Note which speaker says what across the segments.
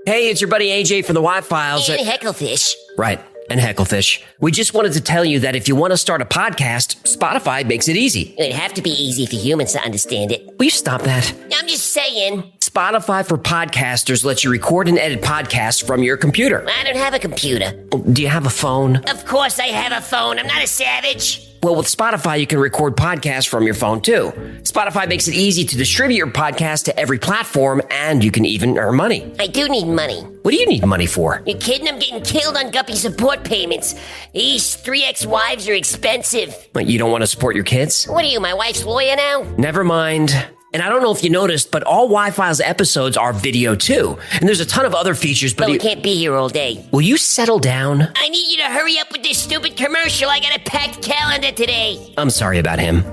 Speaker 1: Hey, it's your buddy AJ from the Y-Files.
Speaker 2: And Hecklefish.
Speaker 1: Right, and Hecklefish. We just wanted to tell you that if you want to start a podcast, Spotify makes it easy.
Speaker 2: It'd have to be easy for humans to understand it.
Speaker 1: Will you stop that?
Speaker 2: I'm just saying.
Speaker 1: Spotify for podcasters lets you record and edit podcasts from your computer.
Speaker 2: I don't have a computer.
Speaker 1: Do you have a phone?
Speaker 2: Of course I have a phone. I'm not a savage.
Speaker 1: Well, with Spotify, you can record podcasts from your phone, too. Spotify makes it easy to distribute your podcast to every platform, and you can even earn money.
Speaker 2: I do need money.
Speaker 1: What do you need money for?
Speaker 2: You kidding? I'm getting killed on Guppy support payments. These 3 ex-wives are expensive.
Speaker 1: What, you don't want to support your kids?
Speaker 2: What are you, my wife's lawyer now?
Speaker 1: Never mind. And I don't know if you noticed, but all Y-Files episodes are video, too. And there's a ton of other features, but
Speaker 2: we can't be here all day.
Speaker 1: Will you settle down?
Speaker 2: I need you to hurry up with this stupid commercial. I got a packed calendar today.
Speaker 1: I'm sorry about him.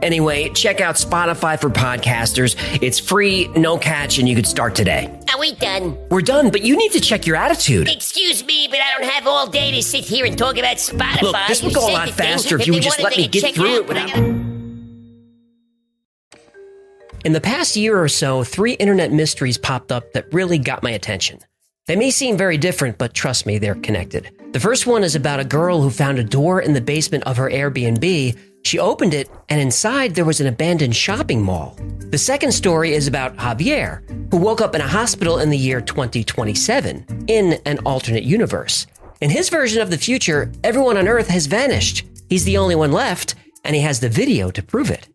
Speaker 1: Anyway, check out Spotify for podcasters. It's free, no catch, and you could start today.
Speaker 2: Are we done?
Speaker 1: We're done, but you need to check your attitude.
Speaker 2: Excuse me, but I don't have all day to sit here and talk about Spotify.
Speaker 1: Look, this would go a lot faster if you would just let me get through it without... In the past year or so, 3 internet mysteries popped up that really got my attention. They may seem very different, but trust me, they're connected. The first one is about a girl who found a door in the basement of her Airbnb. She opened it, and inside there was an abandoned shopping mall. The second story is about Javier, who woke up in a hospital in the year 2027, in an alternate universe. In his version of the future, everyone on Earth has vanished. He's the only one left, and he has the video to prove it.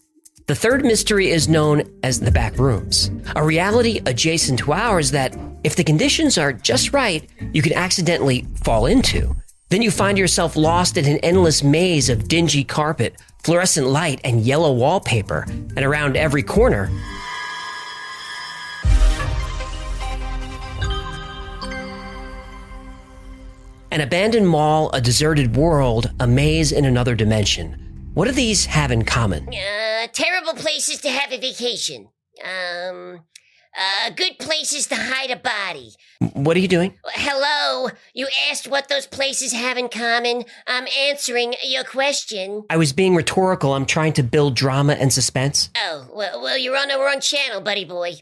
Speaker 1: The third mystery is known as the back rooms, a reality adjacent to ours that, if the conditions are just right, you can accidentally fall into. Then you find yourself lost in an endless maze of dingy carpet, fluorescent light, and yellow wallpaper, and around every corner, an abandoned mall, a deserted world, a maze in another dimension. What do these have in common?
Speaker 2: Terrible places to have a vacation. Good places to hide a body.
Speaker 1: What are you doing?
Speaker 2: Hello? You asked what those places have in common. I'm answering your question.
Speaker 1: I was being rhetorical. I'm trying to build drama and suspense.
Speaker 2: Oh, well, you're on the wrong channel, buddy boy.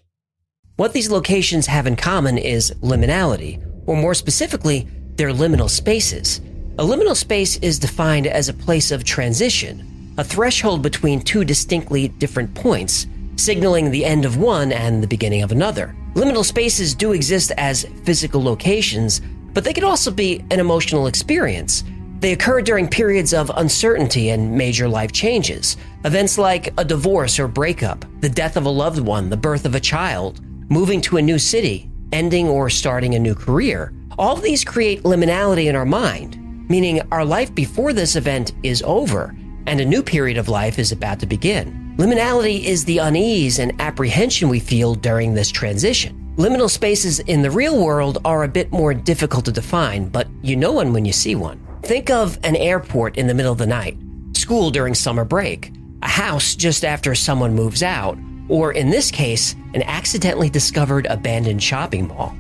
Speaker 1: What these locations have in common is liminality, or more specifically, they're liminal spaces. A liminal space is defined as a place of transition, a threshold between 2 distinctly different points, signaling the end of one and the beginning of another. Liminal spaces do exist as physical locations, but they can also be an emotional experience. They occur during periods of uncertainty and major life changes. Events like a divorce or breakup, the death of a loved one, the birth of a child, moving to a new city, ending or starting a new career. All of these create liminality in our mind, meaning our life before this event is over and a new period of life is about to begin. Liminality is the unease and apprehension we feel during this transition. Liminal spaces in the real world are a bit more difficult to define, but you know one when you see one. Think of an airport in the middle of the night, school during summer break, a house just after someone moves out, or in this case, an accidentally discovered abandoned shopping mall.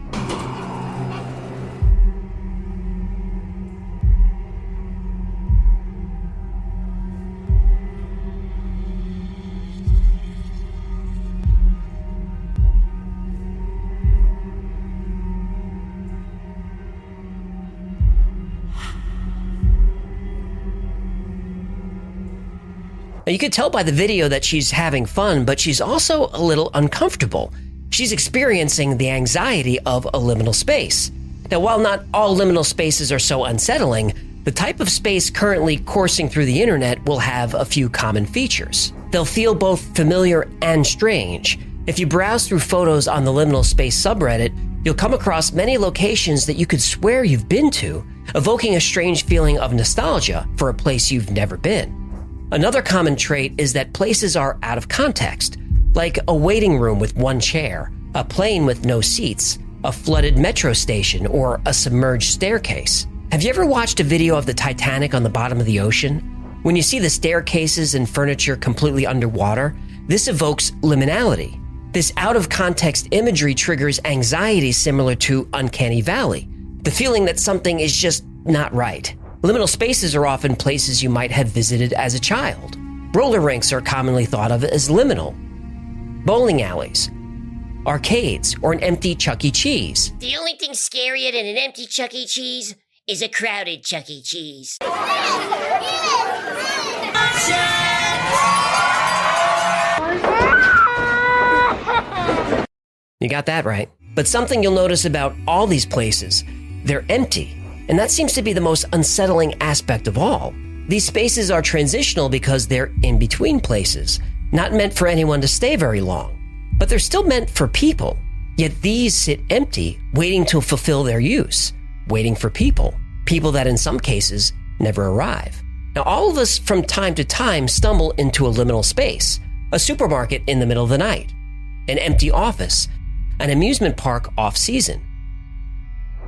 Speaker 1: Now, you can tell by the video that she's having fun, but she's also a little uncomfortable. She's experiencing the anxiety of a liminal space. Now, while not all liminal spaces are so unsettling, the type of space currently coursing through the internet will have a few common features. They'll feel both familiar and strange. If you browse through photos on the liminal space subreddit, you'll come across many locations that you could swear you've been to, evoking a strange feeling of nostalgia for a place you've never been. Another common trait is that places are out of context, like a waiting room with one chair, a plane with no seats, a flooded metro station, or a submerged staircase. Have you ever watched a video of the Titanic on the bottom of the ocean? When you see the staircases and furniture completely underwater, this evokes liminality. This out-of-context imagery triggers anxiety similar to Uncanny Valley, the feeling that something is just not right. Liminal spaces are often places you might have visited as a child. Roller rinks are commonly thought of as liminal. Bowling alleys. arcades, or an empty Chuck E. Cheese.
Speaker 2: The only thing scarier than an empty Chuck E. Cheese is a crowded Chuck E. Cheese.
Speaker 1: You got that right. But something you'll notice about all these places, they're empty. And that seems to be the most unsettling aspect of all. These spaces are transitional because they're in between places, not meant for anyone to stay very long. But they're still meant for people. Yet these sit empty, waiting to fulfill their use, waiting for people that in some cases never arrive. Now, all of us from time to time stumble into a liminal space, a supermarket in the middle of the night, an empty office, an amusement park off-season.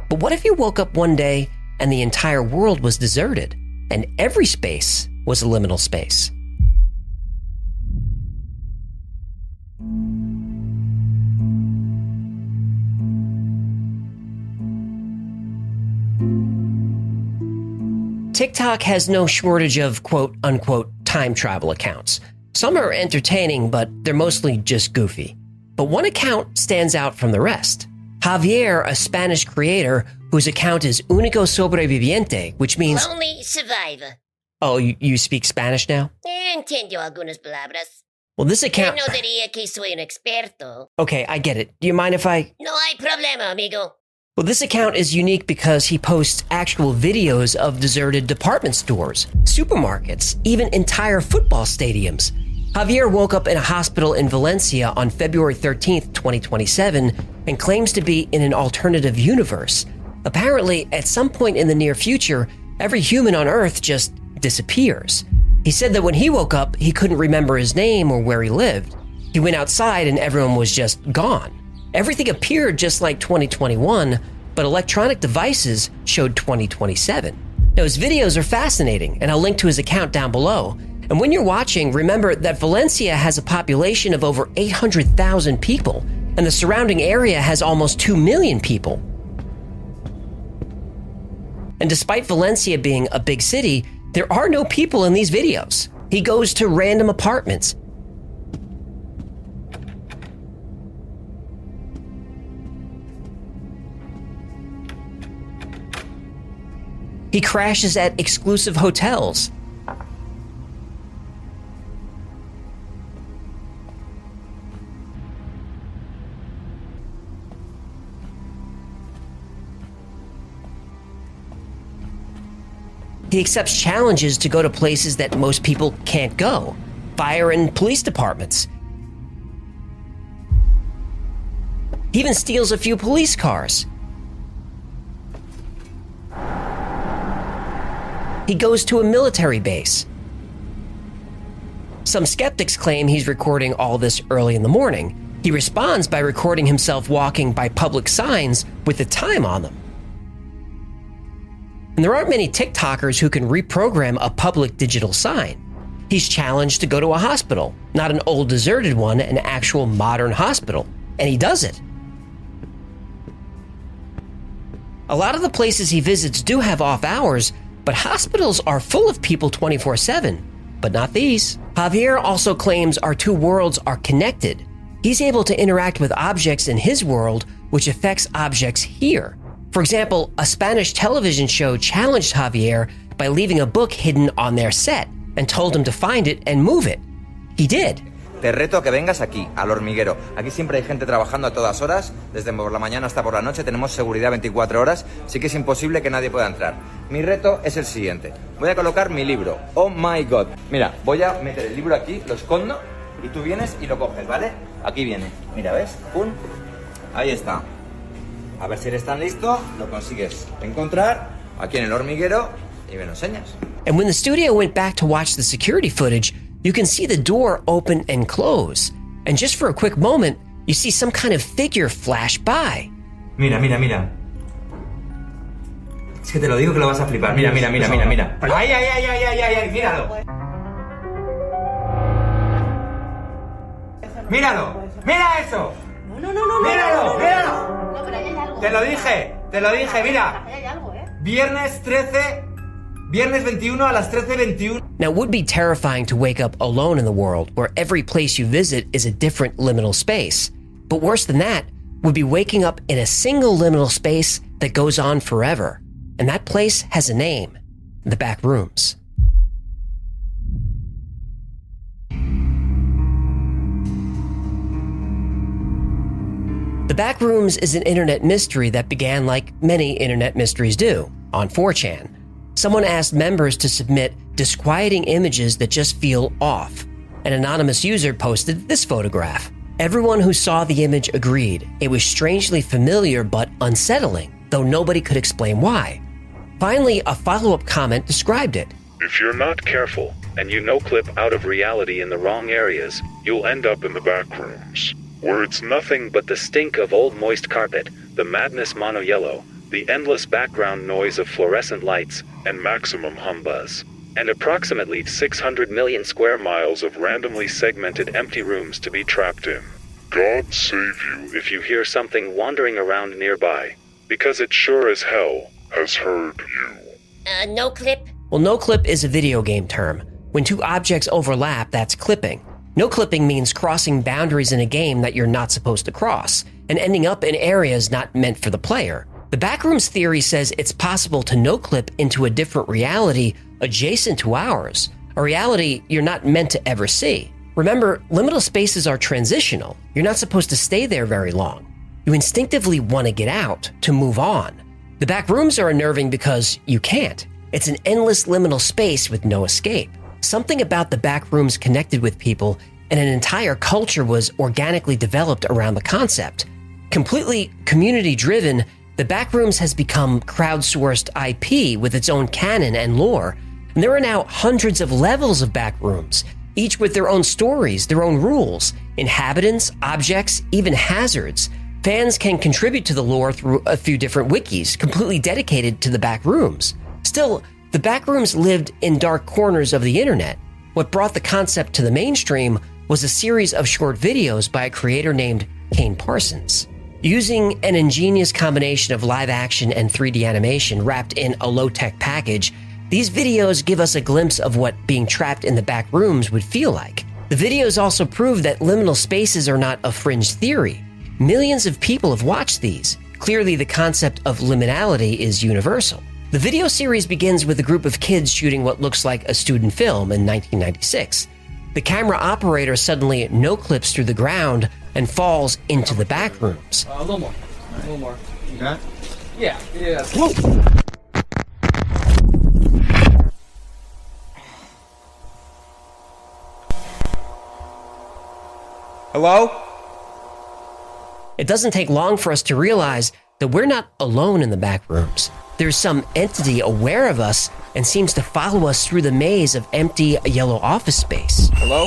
Speaker 1: But what if you woke up one day and the entire world was deserted, and every space was a liminal space? TikTok has no shortage of quote-unquote time travel accounts. Some are entertaining, but they're mostly just goofy. But one account stands out from the rest. Javier, a Spanish creator whose account is Unico Sobreviviente, which means...
Speaker 2: Only survivor.
Speaker 1: Oh, you speak Spanish now?
Speaker 2: Entiendo algunas palabras.
Speaker 1: Well, this account...
Speaker 2: No diría que soy un experto.
Speaker 1: Okay, I get it. Do you mind if I...
Speaker 2: No hay problema, amigo.
Speaker 1: Well, this account is unique because he posts actual videos of deserted department stores, supermarkets, even entire football stadiums. Javier woke up in a hospital in Valencia on February 13th, 2027, and claims to be in an alternative universe. Apparently, at some point in the near future, every human on Earth just disappears. He said that when he woke up, he couldn't remember his name or where he lived. He went outside and everyone was just gone. Everything appeared just like 2021, but electronic devices showed 2027. Now, his videos are fascinating, and I'll link to his account down below. And when you're watching, remember that Valencia has a population of over 800,000 people, and the surrounding area has almost 2 million people. And despite Valencia being a big city, there are no people in these videos. He goes to random apartments. He crashes at exclusive hotels. He accepts challenges to go to places that most people can't go, fire and police departments. He even steals a few police cars. He goes to a military base. Some skeptics claim he's recording all this early in the morning. He responds by recording himself walking by public signs with the time on them. And there aren't many TikTokers who can reprogram a public digital sign. He's challenged to go to a hospital, not an old deserted one, an actual modern hospital, and he does it. A lot of the places he visits do have off hours, but hospitals are full of people 24/7, but not these. Javier also claims our two worlds are connected. He's able to interact with objects in his world, which affects objects here. For example, a Spanish television show challenged Javier by leaving a book hidden on their set and told him to find it and move it. He did.
Speaker 3: Te reto a que vengas aquí, al hormiguero. Aquí siempre hay gente trabajando a todas horas, desde por la mañana hasta por la noche, tenemos seguridad 24 horas, sí que es imposible que nadie pueda entrar. Mi reto es el siguiente. Voy a colocar mi libro, Oh My God. Mira, voy a meter el libro aquí, lo escondo, y tú vienes y lo coges, ¿vale? Aquí viene. Mira, ¿ves? Ahí está. A ver si eres tan listo, lo consigues encontrar aquí en el hormiguero y me lo enseñas.
Speaker 1: And when the studio went back to watch the security footage, you can see the door open and close. And just for a quick moment, you see some kind of figure flash by.
Speaker 3: Mira, mira, mira. Es que te lo digo que lo vas a flipar. Mira, mira, mira, mira, mira. ¡Ay, ay, ay, ay, ay, ay, ay! ¡Míralo! ¡Míralo! ¡Mira eso!
Speaker 4: No, no, no,
Speaker 3: ¡Míralo! ¡Míralo!
Speaker 4: No, pero ahí hay algo.
Speaker 3: Te lo dije, mira.
Speaker 4: Ahí hay algo,
Speaker 3: Viernes 21 a las 13:21.
Speaker 1: Now, it would be terrifying to wake up alone in the world where every place you visit is a different liminal space. But worse than that would be waking up in a single liminal space that goes on forever. And that place has a name: the back rooms. The back rooms is an internet mystery that began like many internet mysteries do, on 4chan. Someone asked members to submit disquieting images that just feel off. An anonymous user posted this photograph. Everyone who saw the image agreed it was strangely familiar but unsettling, though nobody could explain why. Finally, a follow-up comment described it.
Speaker 4: If you're not careful and you no-clip out of reality in the wrong areas, you'll end up in the back rooms, where it's nothing but the stink of old moist carpet, the madness mono yellow, the endless background noise of fluorescent lights, and maximum humbuzz. And approximately 600 million square miles of randomly segmented empty rooms to be trapped in. God save you if you hear something wandering around nearby, because it sure as hell has heard you.
Speaker 2: No clip?
Speaker 1: Well, no clip is a video game term. When two objects overlap, that's clipping. No clipping means crossing boundaries in a game that you're not supposed to cross, and ending up in areas not meant for the player. The backrooms theory says it's possible to no-clip into a different reality adjacent to ours, a reality you're not meant to ever see. Remember, liminal spaces are transitional. You're not supposed to stay there very long. You instinctively want to get out, to move on. The back rooms are unnerving because you can't. It's an endless liminal space with no escape. Something about the back rooms connected with people, and an entire culture was organically developed around the concept. Completely community-driven, the back rooms has become crowdsourced IP with its own canon and lore. And there are now hundreds of levels of back rooms, each with their own stories, their own rules, inhabitants, objects, even hazards. Fans can contribute to the lore through a few different wikis, completely dedicated to the back rooms. Still, the back rooms lived in dark corners of the internet. What brought the concept to the mainstream was a series of short videos by a creator named Kane Parsons. Using an ingenious combination of live action and 3D animation wrapped in a low-tech package, these videos give us a glimpse of what being trapped in the back rooms would feel like. The videos also prove that liminal spaces are not a fringe theory. Millions of people have watched these. Clearly, the concept of liminality is universal. The video series begins with a group of kids shooting what looks like a student film in 1996. The camera operator suddenly no-clips through the ground and falls into the back rooms.
Speaker 5: A little more. A little more.
Speaker 3: You got it?
Speaker 5: Yeah.
Speaker 1: Whoa.
Speaker 3: Hello?
Speaker 1: It doesn't take long for us to realize that we're not alone in the back rooms. There's some entity aware of us and seems to follow us through the maze of empty yellow office space.
Speaker 3: Hello?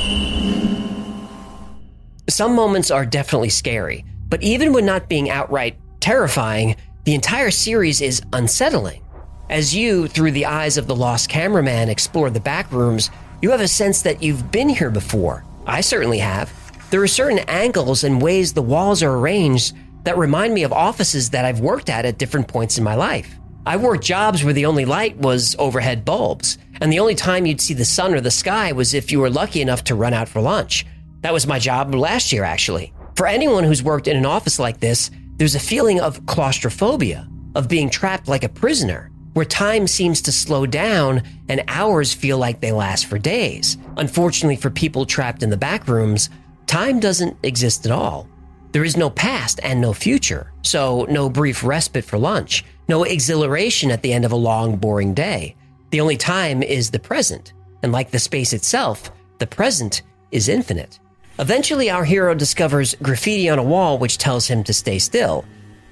Speaker 1: Some moments are definitely scary, but even when not being outright terrifying, the entire series is unsettling. As you, through the eyes of the lost cameraman, explore the back rooms, you have a sense that you've been here before. I certainly have. There are certain angles and ways the walls are arranged that remind me of offices that I've worked at different points in my life. I worked jobs where the only light was overhead bulbs, and the only time you'd see the sun or the sky was if you were lucky enough to run out for lunch. That was my job last year, actually. For anyone who's worked in an office like this, there's a feeling of claustrophobia, of being trapped like a prisoner, where time seems to slow down and hours feel like they last for days. Unfortunately for people trapped in the back rooms, time doesn't exist at all. There is no past and no future, so no brief respite for lunch, no exhilaration at the end of a long, boring day. The only time is the present, and like the space itself, the present is infinite. Eventually, our hero discovers graffiti on a wall which tells him to stay still.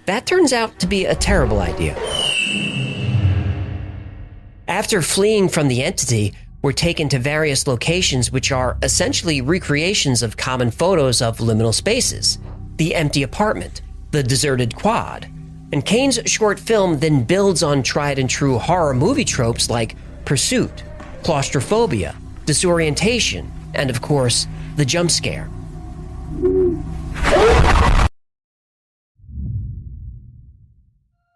Speaker 1: That turns out to be a terrible idea. After fleeing from the entity, we're taken to various locations which are essentially recreations of common photos of liminal spaces. The empty apartment, the deserted quad. And Kane's short film then builds on tried and true horror movie tropes like pursuit, claustrophobia, disorientation, and of course, the jump scare.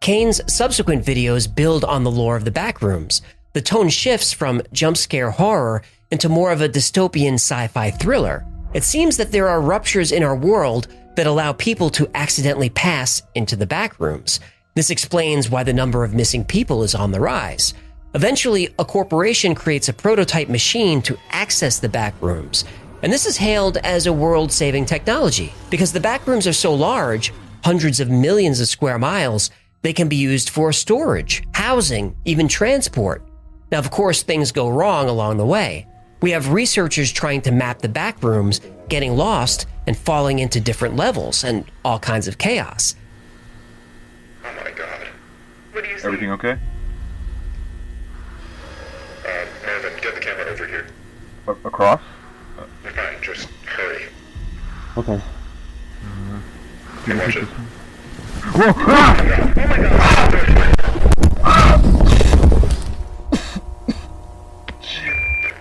Speaker 1: Kane's subsequent videos build on the lore of the backrooms. The tone shifts from jump scare horror into more of a dystopian sci-fi thriller. It seems that there are ruptures in our world that allow people to accidentally pass into the back rooms. This explains why the number of missing people is on the rise. Eventually, a corporation creates a prototype machine to access the back rooms. And this is hailed as a world-saving technology because the back rooms are so large, hundreds of millions of square miles, they can be used for storage, housing, even transport. Now, of course, things go wrong along the way. We have researchers trying to map the back rooms, getting lost, and falling into different levels, and all kinds of chaos.
Speaker 4: Oh my god. What do you see?
Speaker 6: Everything okay?
Speaker 4: Marvin, get the camera over here.
Speaker 6: Across?
Speaker 4: Fine, just hurry.
Speaker 6: Okay.
Speaker 4: Hey, watch it.
Speaker 6: Whoa! Ah!
Speaker 4: Oh my god!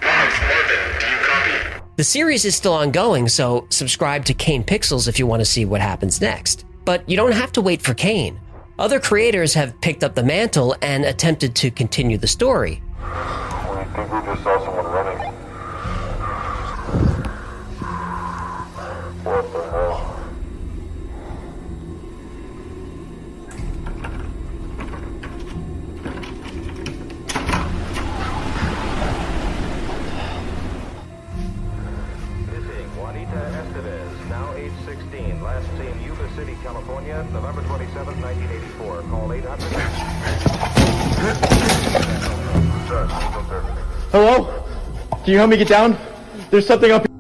Speaker 4: Marvin, do you copy?
Speaker 1: The series is still ongoing, so subscribe to Kane Pixels if you want to see what happens next. But you don't have to wait for Kane. Other creators have picked up the mantle and attempted to continue the story.
Speaker 6: I think we just saw someone running. What the hell?
Speaker 7: Now age 16, last seen Yuba City, California, November 27, 1984. Call 800.
Speaker 5: Hello? Can you help me get down? There's something up here.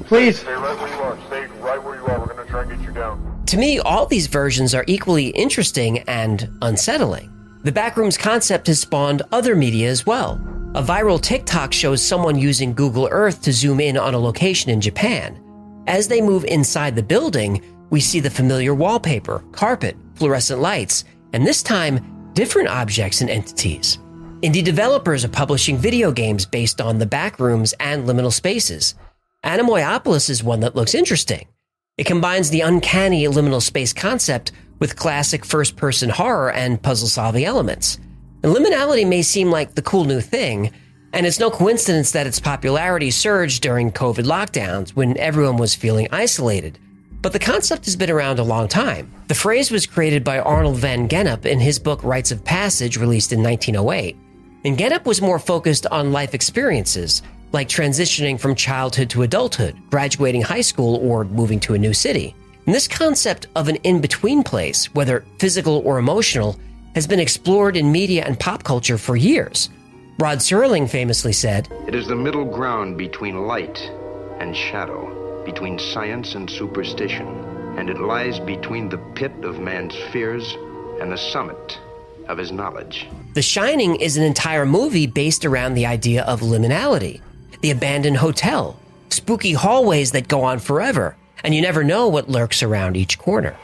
Speaker 5: Please.
Speaker 6: Stay right where you are. Stay right where you are. We're gonna try and get you down.
Speaker 1: To me, all these versions are equally interesting and unsettling. The Backrooms concept has spawned other media as well. A viral TikTok shows someone using Google Earth to zoom in on a location in Japan. As they move inside the building, we see the familiar wallpaper, carpet, fluorescent lights, and this time, different objects and entities. Indie developers are publishing video games based on the Backrooms and liminal spaces. Anemoiopolis is one that looks interesting. It combines the uncanny liminal space concept with classic first-person horror and puzzle-solving elements. And liminality may seem like the cool new thing, and it's no coincidence that its popularity surged during COVID lockdowns when everyone was feeling isolated. But the concept has been around a long time. The phrase was created by Arnold van Gennep in his book Rites of Passage, released in 1908. And Gennep was more focused on life experiences, like transitioning from childhood to adulthood, graduating high school, or moving to a new city. And this concept of an in-between place, whether physical or emotional, has been explored in media and pop culture for years. Rod Serling famously said,
Speaker 8: "It is the middle ground between light and shadow, between science and superstition, and it lies between the pit of man's fears and the summit of his knowledge."
Speaker 1: The Shining is an entire movie based around the idea of liminality, the abandoned hotel, spooky hallways that go on forever, and you never know what lurks around each corner.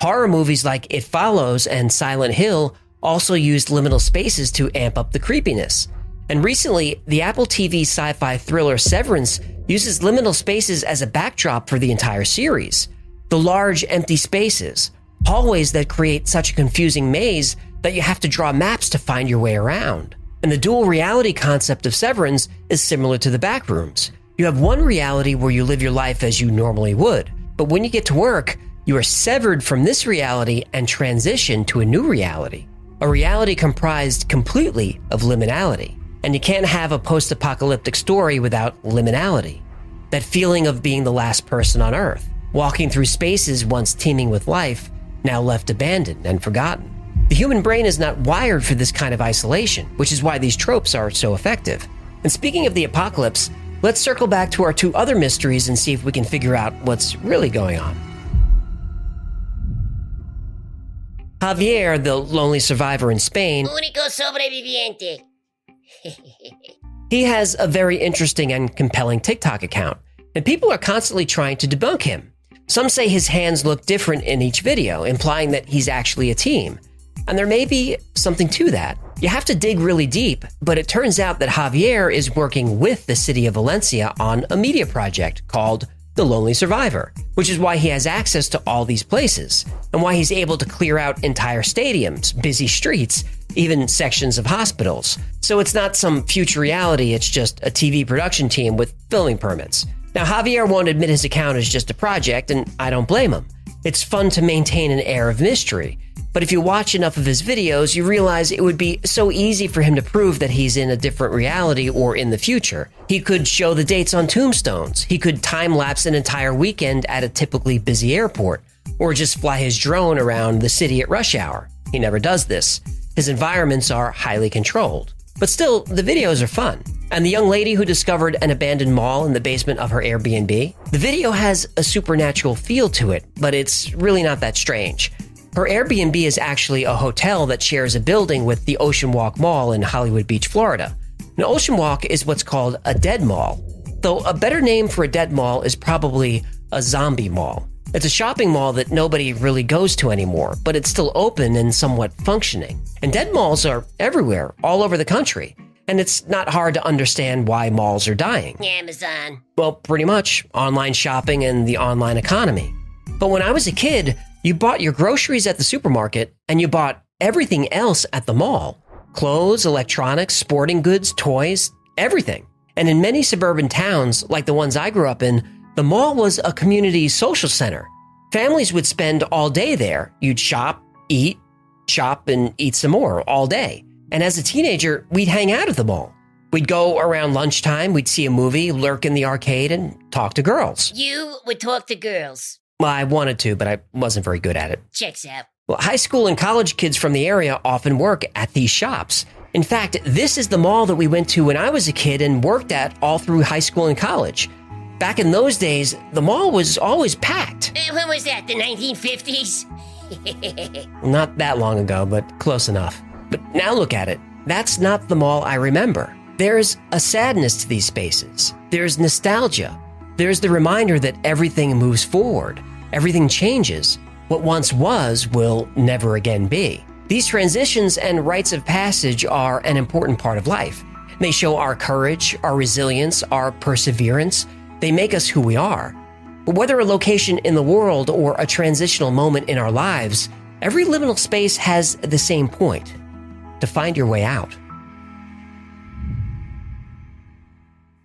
Speaker 1: Horror movies like It Follows and Silent Hill also used liminal spaces to amp up the creepiness. And recently, the Apple TV sci-fi thriller Severance uses liminal spaces as a backdrop for the entire series. The large, empty spaces, hallways that create such a confusing maze that you have to draw maps to find your way around. And the dual reality concept of Severance is similar to the Backrooms. You have one reality where you live your life as you normally would, but when you get to work, you are severed from this reality and transition to a new reality, a reality comprised completely of liminality. And you can't have a post-apocalyptic story without liminality, that feeling of being the last person on Earth, walking through spaces once teeming with life, now left abandoned and forgotten. The human brain is not wired for this kind of isolation, which is why these tropes are so effective. And speaking of the apocalypse, let's circle back to our two other mysteries and see if we can figure out what's really going on. Javier, the lonely survivor in Spain,
Speaker 2: Unico Sobreviviente.
Speaker 1: he has a very interesting and compelling TikTok account, and people are constantly trying to debunk him. Some say his hands look different in each video, implying that he's actually a team. And there may be something to that. You have to dig really deep, but it turns out that Javier is working with the city of Valencia on a media project called the lonely survivor, which is why he has access to all these places, and why he's able to clear out entire stadiums, busy streets, even sections of hospitals. So it's not some future reality, it's just a TV production team with filming permits. Now, Javier won't admit his account is just a project, and I don't blame him. It's fun to maintain an air of mystery. But if you watch enough of his videos, you realize it would be so easy for him to prove that he's in a different reality or in the future. He could show the dates on tombstones. He could time-lapse an entire weekend at a typically busy airport, or just fly his drone around the city at rush hour. He never does this. His environments are highly controlled. But still, the videos are fun. And the young lady who discovered an abandoned mall in the basement of her Airbnb, the video has a supernatural feel to it, but it's really not that strange. Her Airbnb is actually a hotel that shares a building with the Ocean Walk Mall in Hollywood Beach, Florida. Now, Ocean Walk is what's called a dead mall, though a better name for a dead mall is probably a zombie mall. It's a shopping mall that nobody really goes to anymore, but it's still open and somewhat functioning. And dead malls are everywhere, all over the country. And it's not hard to understand why malls are dying.
Speaker 2: Amazon.
Speaker 1: Well, pretty much. Online shopping and the online economy. But when I was a kid, you bought your groceries at the supermarket and you bought everything else at the mall. Clothes, electronics, sporting goods, toys, everything. And in many suburban towns, like the ones I grew up in, the mall was a community social center. Families would spend all day there. You'd shop, eat, shop, and eat some more all day. And as a teenager, we'd hang out at the mall. We'd go around lunchtime, we'd see a movie, lurk in the arcade, and talk to girls.
Speaker 2: You would talk to girls.
Speaker 1: Well, I wanted to, but I wasn't very good at it.
Speaker 2: Checks out.
Speaker 1: Well, high school and college kids from the area often work at these shops. In fact, this is the mall that we went to when I was a kid and worked at all through high school and college. Back in those days, the mall was always packed.
Speaker 2: When was that, the 1950s?
Speaker 1: Not that long ago, but close enough. But now look at it. That's not the mall I remember. There's a sadness to these spaces. There's nostalgia. There's the reminder that everything moves forward. Everything changes. What once was will never again be. These transitions and rites of passage are an important part of life. They show our courage, our resilience, our perseverance. They make us who we are. But whether a location in the world or a transitional moment in our lives, every liminal space has the same point: to find your way out.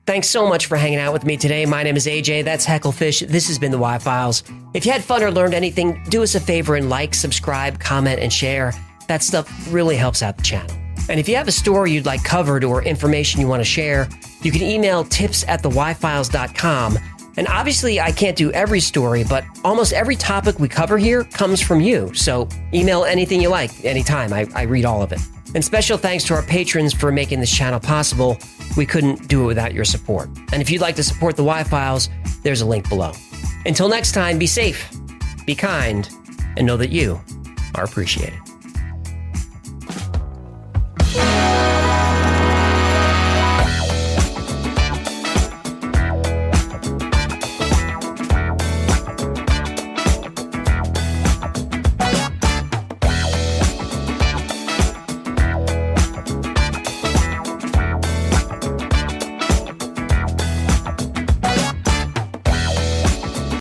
Speaker 1: Thanks so much for hanging out with me today. My name is AJ, that's Hecklefish. This has been the Y-Files. If you had fun or learned anything, do us a favor and like, subscribe, comment, and share. That stuff really helps out the channel. And if you have a story you'd like covered or information you want to share, you can email tips@theyfiles.com. And obviously, I can't do every story, but almost every topic we cover here comes from you. So email anything you like, anytime. I read all of it. And special thanks to our patrons for making this channel possible. We couldn't do it without your support. And if you'd like to support the Y-Files, there's a link below. Until next time, be safe, be kind, and know that you are appreciated.